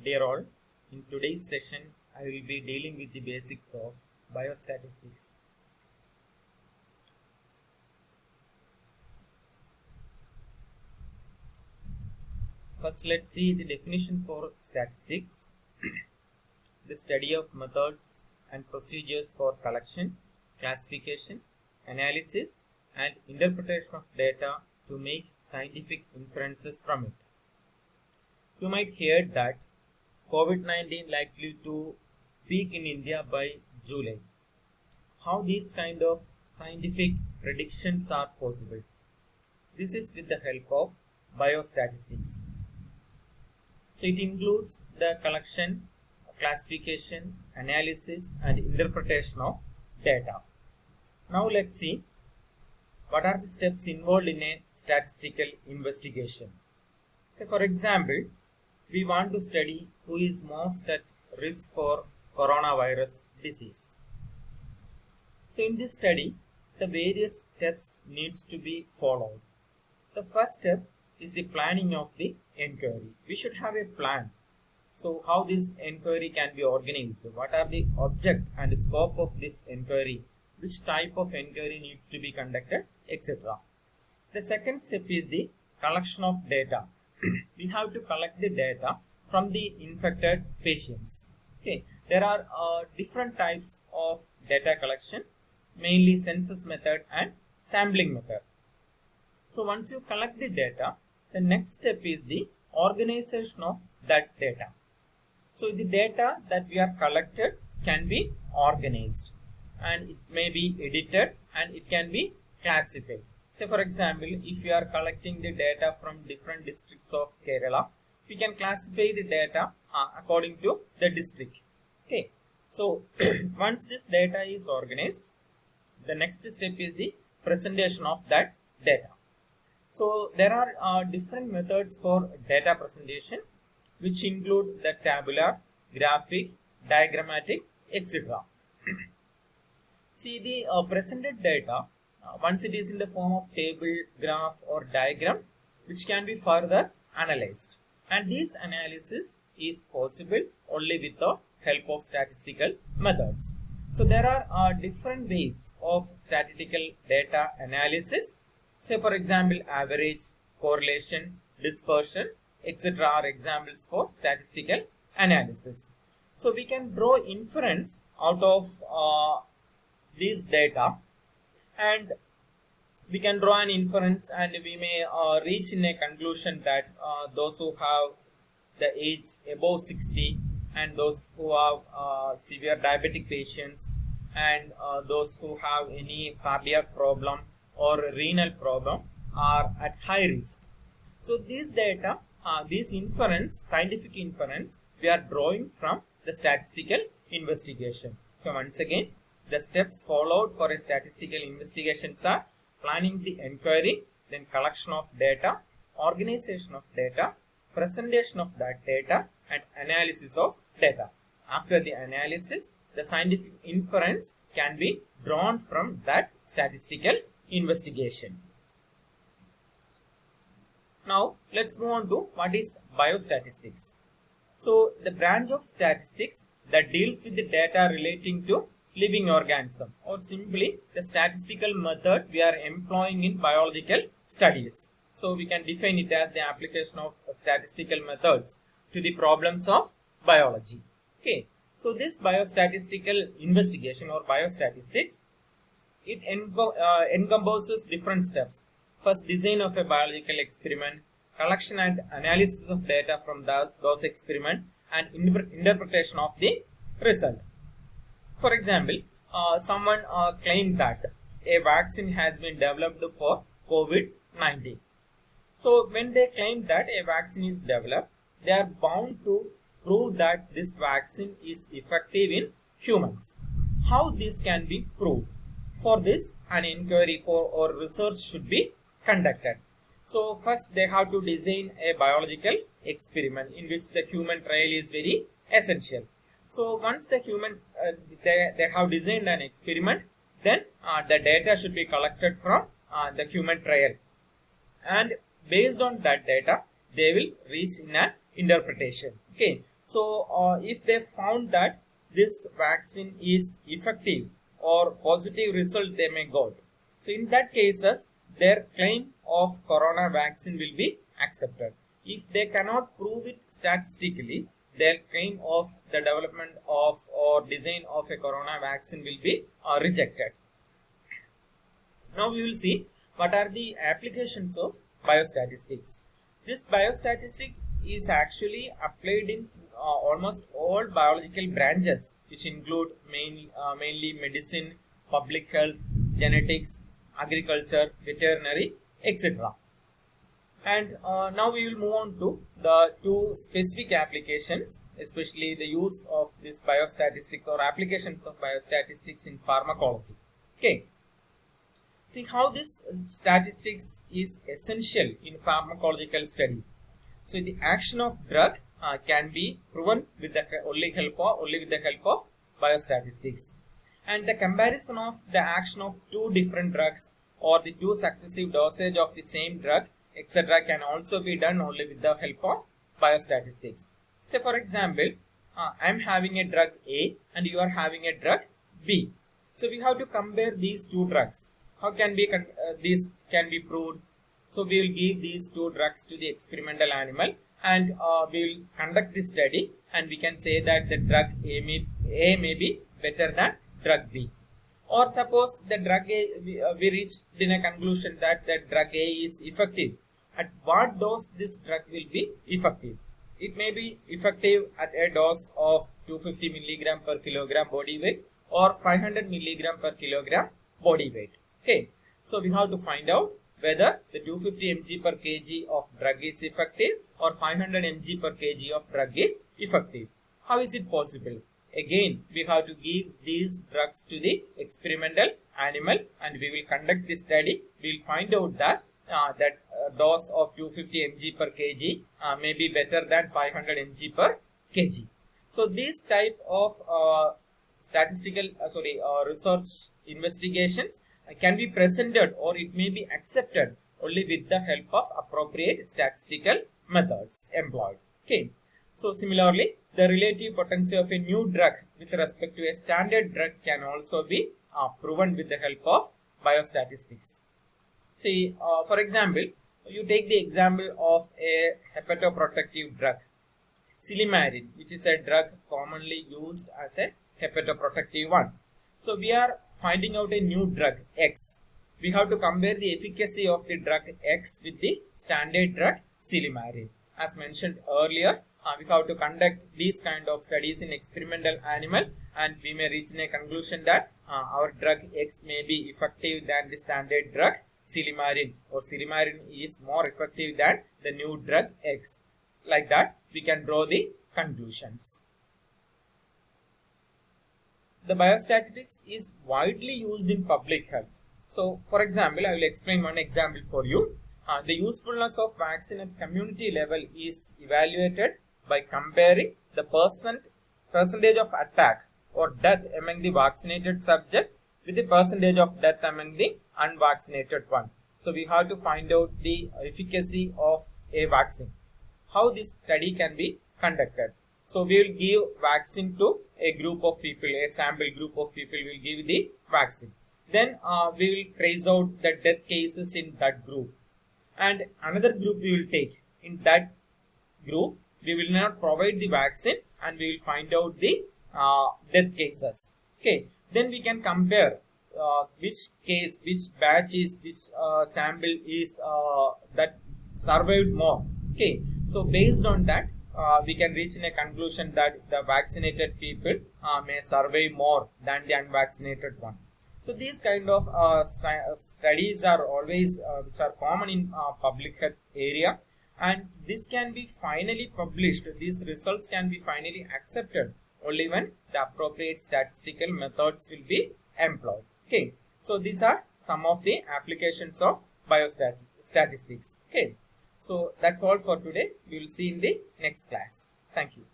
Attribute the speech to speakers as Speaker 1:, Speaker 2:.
Speaker 1: Dear all, in today's session I will be dealing with the basics of biostatistics. First, let's see the definition for statistics. The study of methods and procedures for collection, classification, analysis and interpretation of data to make scientific inferences from it. You might hear that COVID-19 likely to peak in India by July. How these kind of scientific predictions are possible? This is with the help of biostatistics. So it includes the collection, classification, analysis and interpretation of data. Now let's see what are the steps involved in a statistical investigation. Say for example, we want to study who is most at risk for coronavirus disease. So in this study, the various steps needs to be followed. The first step is the planning of the inquiry. We should have a plan. So how this inquiry can be organized, what are the object and scope of this inquiry, which type of inquiry needs to be conducted, etc. The second step is the collection of data. We have to collect the data from the infected patients. Okay, there are different types of data collection, mainly census method and sampling method. So once you collect the data, the next step is the organization of that data. So the data that we are collected can be organized and it may be edited and it can be classified. Say for example, if we are collecting the data from different districts of Kerala, we can classify the data according to the district. Okay, so once this data is organized, the next step is the presentation of that data. So there are different methods for data presentation, which include the tabular, graphic, diagrammatic, etc. See the presented data, once it is in the form of table, graph or diagram, which can be further analyzed. And this analysis is possible only with the help of statistical methods. So there are different ways of statistical data analysis. Say for example, average, correlation, dispersion, etc. are examples for statistical analysis. So we can draw inference out of these data, and we can draw an inference and we may reach in a conclusion that those who have the age above 60 and those who have severe diabetic patients and those who have any cardiac problem or renal problem are at high risk. So these data, this inference, scientific inference, we are drawing from the statistical investigation. So once again, the steps followed for a statistical investigations are planning the inquiry, then collection of data, organization of data, presentation of that data and analysis of data. After the analysis, the scientific inference can be drawn from that statistical investigation. Now let's move on to what is biostatistics. So the branch of statistics that deals with the data relating to living organism, or simply the statistical method we are employing in biological studies. So we can define it as the application of statistical methods to the problems of biology. Okay, so this biostatistical investigation or biostatistics, it encompasses different steps. First, design of a biological experiment, collection and analysis of data from those experiments, and interpretation of the result. For example, someone claimed that a vaccine has been developed for COVID-19. So when they claim that a vaccine is developed, they are bound to prove that this vaccine is effective in humans. How this can be proved? For this, an inquiry or research should be conducted. So first they have to design a biological experiment in which the human trial is very essential. So once the they have designed an experiment, then the data should be collected from the human trial, and based on that data they will reach in an interpretation. Okay, So if they found that this vaccine is effective or positive result they may got, so in that cases their claim of corona vaccine will be accepted. If they cannot prove it statistically, their claim of the development of or design of a corona vaccine will be rejected. Now we will see what are the applications of biostatistics. This biostatistic is actually applied in almost all biological branches, which include mainly medicine, public health, genetics, agriculture, veterinary, etc. And now we will move on to the two specific applications, especially the use of this biostatistics or applications of biostatistics in pharmacology. Okay. See how this statistics is essential in pharmacological study. So the action of drug can be proven with the only with the help of biostatistics, and the comparison of the action of two different drugs or the two successive dosage of the same drug, etc., can also be done only with the help of biostatistics. Say for example, I am having a drug A and you are having a drug B. So we have to compare these two drugs. How can these can be proved? So we will give these two drugs to the experimental animal and we will conduct this study, and we can say that the drug A may be better than drug B. Or suppose the drug A, we reached in a conclusion that the drug A is effective. At what dose this drug will be effective? It may be effective at a dose of 250 milligram per kilogram body weight or 500 milligram per kilogram body weight. Okay, so we have to find out whether the 250 mg per kg of drug is effective or 500 mg per kg of drug is effective. How is it possible? Again, we have to give these drugs to the experimental animal and we will conduct this study. We will find out that dose of 250 mg per kg may be better than 500 mg per kg. So these type of statistical research investigations can be presented or it may be accepted only with the help of appropriate statistical methods employed. Okay. So similarly, the relative potency of a new drug with respect to a standard drug can also be proven with the help of biostatistics. See, for example, you take the example of a hepatoprotective drug, Silimarin, which is a drug commonly used as a hepatoprotective one. So we are finding out a new drug X. We have to compare the efficacy of the drug X with the standard drug Silimarin. As mentioned earlier, we have to conduct these kind of studies in experimental animal and we may reach in a conclusion that our drug X may be effective than the standard drug Silimarin, or Silimarin is more effective than the new drug X. Like that, we can draw the conclusions. The biostatistics is widely used in public health. So, for example, I will explain one example for you. The usefulness of vaccine at community level is evaluated by comparing the percentage of attack or death among the vaccinated subject with the percentage of death among the unvaccinated one. So, we have to find out the efficacy of a vaccine. How this study can be conducted. So, we will give vaccine to a group of people, a sample group of people will give the vaccine. Then we will trace out the death cases in that group. And another group we will take. In that group, we will not provide the vaccine and we will find out the death cases. Okay. Then we can compare which batch is, which sample is that survived more. Okay. So, based on that, we can reach in a conclusion that the vaccinated people may survive more than the unvaccinated one. So these kind of studies are always which are common in public health area, and this can be finally published. These results can be finally accepted only when the appropriate statistical methods will be employed. Okay, so these are some of the applications of biostatistics. Okay. So that's all for today. We will see in the next class. Thank you.